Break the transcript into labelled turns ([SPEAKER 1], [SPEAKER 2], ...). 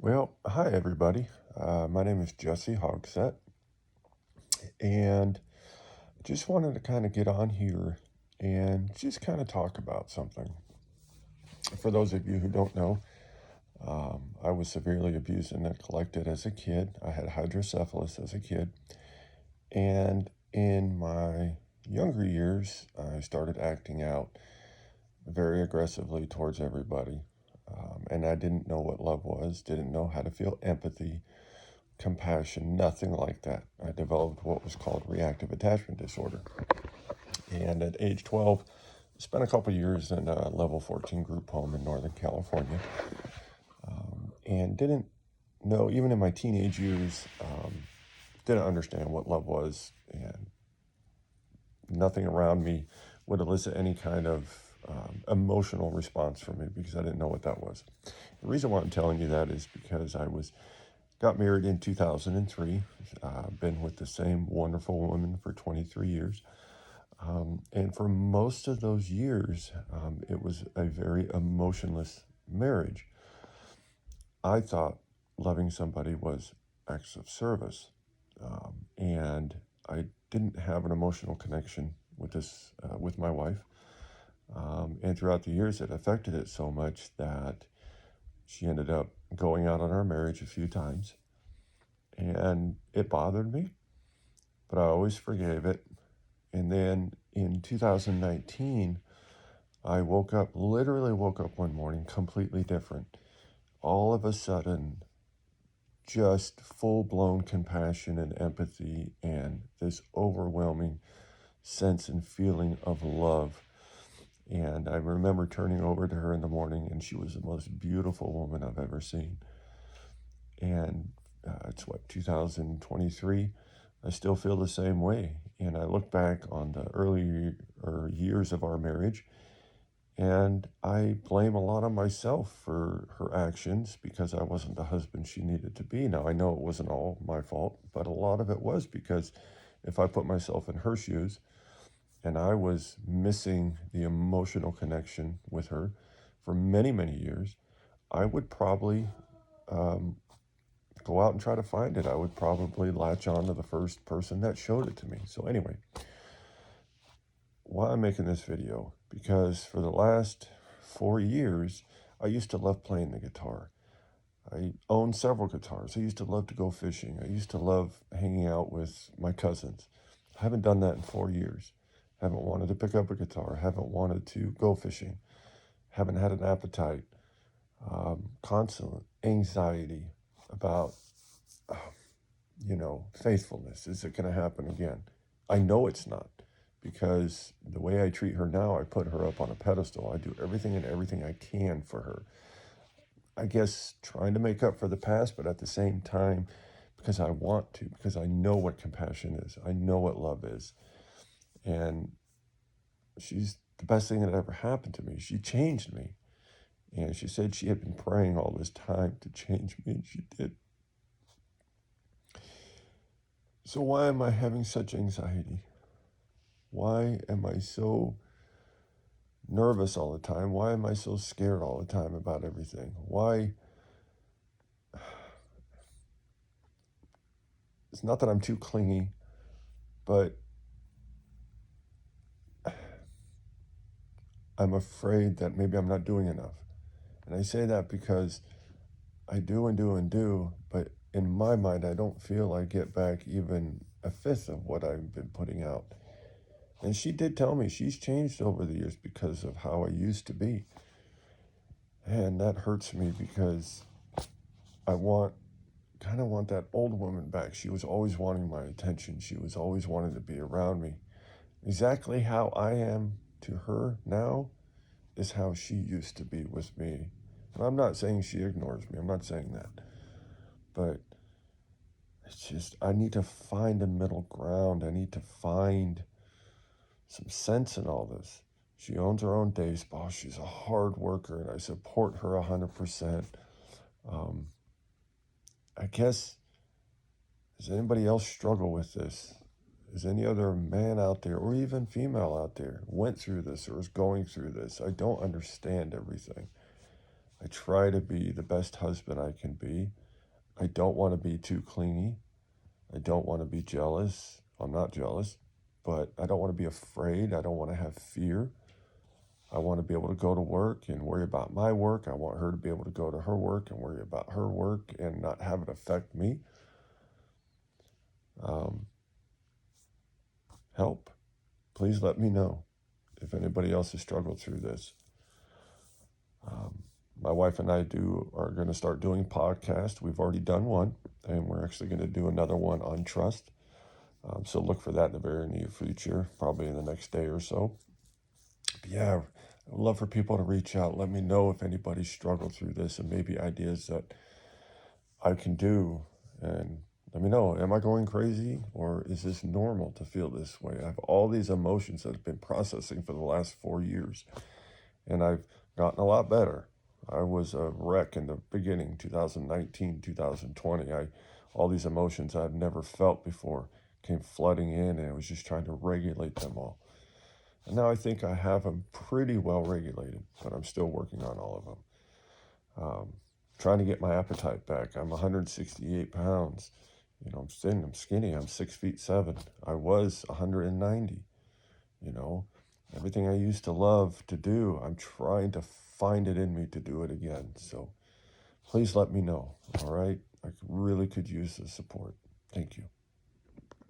[SPEAKER 1] Well, hi everybody. My name is Jesse Hogsett, and just wanted to kind of get on here and just kind of talk about something. For those of you who don't know, I was severely abused and neglected as a kid. I had hydrocephalus as a kid, and in my younger years, I started acting out very aggressively towards everybody. And I didn't know what love was, didn't know how to feel empathy, compassion, nothing like that. I developed what was called reactive attachment disorder. And at age 12, spent a couple years in a level 14 group home in Northern California, and didn't know, even in my teenage years, didn't understand what love was, and nothing around me would elicit any kind of emotional response from me because I didn't know what that was. The reason why I'm telling you that is because I got married in 2003. Been with the same wonderful woman for 23 years. And for most of those years, it was a very emotionless marriage. I thought loving somebody was acts of service. And I didn't have an emotional connection with my wife. And throughout the years, it affected it so much that she ended up going out on our marriage a few times. And it bothered me, but I always forgave it. And then in 2019, I literally woke up one morning completely different. All of a sudden, just full blown compassion and empathy and this overwhelming sense and feeling of love. And I remember turning over to her in the morning, and she was the most beautiful woman I've ever seen. And it's 2023. I still feel the same way. And I look back on the early years of our marriage, and I blame a lot on myself for her actions because I wasn't the husband she needed to be. Now, I know it wasn't all my fault, but a lot of it was because if I put myself in her shoes and I was missing the emotional connection with her for many, many years, I would probably um, go out and try to find it. I would probably latch on to the first person that showed it to me. So, anyway, why I'm making this video? Because for the last 4 years, I used to love playing the guitar. I own several guitars. I used to love to go fishing. I used to love hanging out with my cousins. I haven't done that in 4 years. Haven't wanted to pick up a guitar. Haven't wanted to go fishing. Haven't had an appetite. Constant anxiety about, faithfulness. Is it going to happen again? I know it's not because the way I treat her now, I put her up on a pedestal. I do everything and everything I can for her. I guess trying to make up for the past, but at the same time, because I want to, because I know what compassion is, I know what love is. And she's the best thing that ever happened to me. She changed me. And she said she had been praying all this time to change me, and she did. So, why am I having such anxiety? Why am I so nervous all the time? Why am I so scared all the time about everything? Why? It's not that I'm too clingy, but I'm afraid that maybe I'm not doing enough. And I say that because I do and do and do, but in my mind, I don't feel I get back even a fifth of what I've been putting out. And she did tell me she's changed over the years because of how I used to be. And that hurts me because I kind of want that old woman back. She was always wanting my attention. She was always wanting to be around me. Exactly how I am to her now is how she used to be with me. And I'm not saying she ignores me. I'm not saying that. But it's just, I need to find a middle ground. I need to find some sense in all this. She owns her own day spa. She's a hard worker, and I support her 100%. Um, I guess, does anybody else struggle with this? Is any other man out there, or even female out there, went through this or is going through this? I don't understand everything. I try to be the best husband I can be. I don't want to be too clingy. I don't want to be jealous. I'm not jealous, but I don't want to be afraid. I don't want to have fear. I want to be able to go to work and worry about my work. I want her to be able to go to her work and worry about her work and not have it affect me. Um, Help. Please let me know if anybody else has struggled through this. My wife and I are going to start doing podcasts. We've already done one, and we're actually going to do another one on trust. So look for that in the very near future, probably in the next day or so. But yeah, I'd love for people to reach out. Let me know if anybody struggled through this and maybe ideas that I can do. And let me know, am I going crazy or is this normal to feel this way? I have all these emotions that I've been processing for the last 4 years, and I've gotten a lot better. I was a wreck in the beginning, 2019, 2020. All these emotions I've never felt before came flooding in, and I was just trying to regulate them all. And now I think I have them pretty well regulated, but I'm still working on all of them. Trying to get my appetite back. I'm 168 pounds. I'm thin, I'm skinny, I'm 6'7". I was 190. You know, everything I used to love to do, I'm trying to find it in me to do it again. So please let me know. All right. I really could use the support. Thank you.